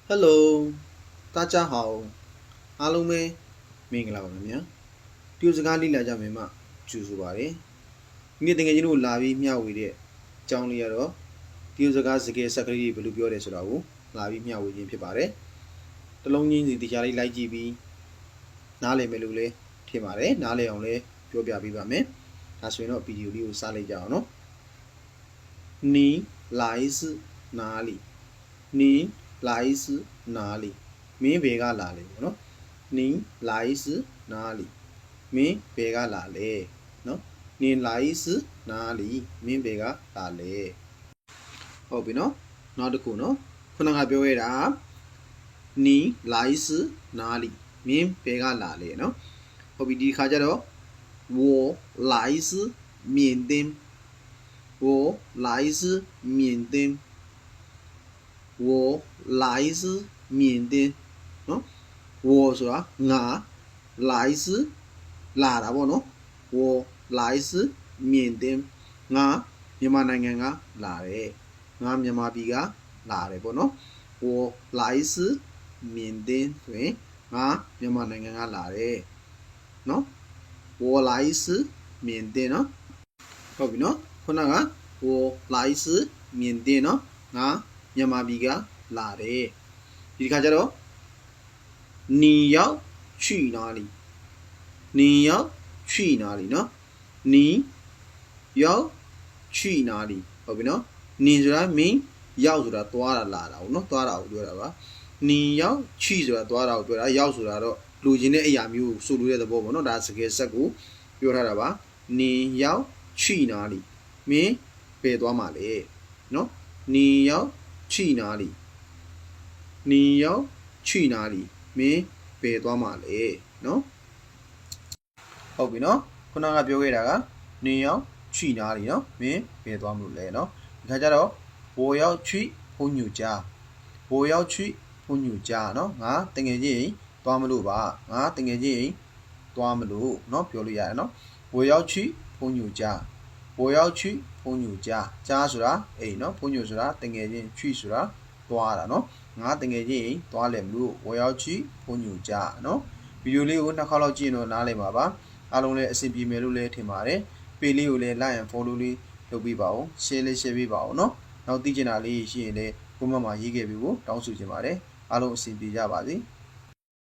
Hello，大家好，အားလုံးပဲမင်္ဂလာပါခင်ဗျာ။ဒီစကားလေးလာကြမယ်မှကြိုဆိုပါရစေ။ဒီနေ့တကယ်ချင်းတို့လာပြီးမျှဝေတဲ့အကြောင်းလေးကတော့ဒီစကားစကားစကားလေးဘယ်လိုပြောတယ်ဆိုတာကိုလာပြီးမျှဝေခြင်းဖြစ်ပါတယ်။တလုံးချင်းစီတရားလေးလိုက်ကြည့်ပြီးနားလည်မယ်လို့လည်းထင်ပါတယ်။နားလည်အောင်လည်းပြောပြပေးပါမယ်။ဒါဆိုရင်တော့ဗီဒီယိုလေးကိုစလိုက်ကြအောင်နော်။你来自哪里？你来自哪里？မင်းဘယ်ကလာလဲပေါ့နော်你来自哪里မင်းဘယ်ကလာလဲနော်你来自哪里မင်းဘယ်ကလာလဲဟုတ်ပြီနော်နောက်တစ်ခုနော်ခုနကပြောခဲ့တာ你来自哪里မင်းဘယ်ကလာလဲနော်ဟုတ်ပြီဒီခါကျတော့我来自缅甸我来自缅甸我来自缅甸နော်我ဆိုတာငါ来自လာတာပေါ့နော်我来自缅甸ငါမြန်မာနိုင်ငံကလာတယ်ငါမြန်မာပြည်ကလာတယ်ပေါ့နော်我来自缅甸ဆိုရင်ငါမြန်မာနိုင်ငံကလာတယ်နော်我来自缅甸နော်ဟုတ်ပြီနော်ခုနက我来自缅甸နော်ငါမြန်မာပြည်ကလာတယ်ဒီခါကျတော့你要去哪里你要去哪里နော်你要去哪里ဟုတ်ပြီနော်你ဆိုတာမင်းရောက်ဆိုတာသွားတာလာတာဟုတ်နော်သွားတာကိုပြောတာပါ你要去ဆိုတာသွားတာကိုပြောတာရောက်ဆိုတာတော့လူချင်းတဲ့အရာမျိုးကိုဆိုလိုတဲ့သဘောပေါ့နော်ဒါစကားဆက်ကိုပြောထားတာပါ你要去哪里မင်းဘယ်သွားမှာလဲနော်你要去哪里你要去哪里မင်းဘယ်သွားမှာလဲနော်ဟုတ်ပြီနော်ခုနကပြောခဲ့တာက你要去哪里နော်မင်းဘယ်သွားမလို့လဲနော်ဒီခါကျတော့我要去朋友家我要去朋友家နော်ငါတကယ်ချင်းသွားမလို့ပါငါတကယ်ချင်းသွားမလို့နော်ပြောလို့ရတယ်နော်我要去朋友家我要去朋友家家ဆိုတာအိမ်နော်朋友ဆိုတာတကယ်ချင်း去ဆိုတာသွားတာနော်ငါတကယ်ချင်းသွားလဲမလို့我要去朋友家နော်ဗီဒီယိုလေးကိုနှစ်ခေါက်လောက်ကြည့်ရင်တော့နားလည်ပါပါအားလုံးလည်းအဆင်ပြေမယ်လို့လည်းထင်ပါတယ်ပေလေးကိုလည်း like and follow လေးလုပ်ပေးပါဦး share လေး share ပေးပါဦးနော်နောက်သိချင်တာလေးရှိရင်လည်း comment မှာရေးခဲ့ပြီးကိုတောင်းဆိုချင်ပါတယ်အားလုံးအဆင်ပြေကြပါစေ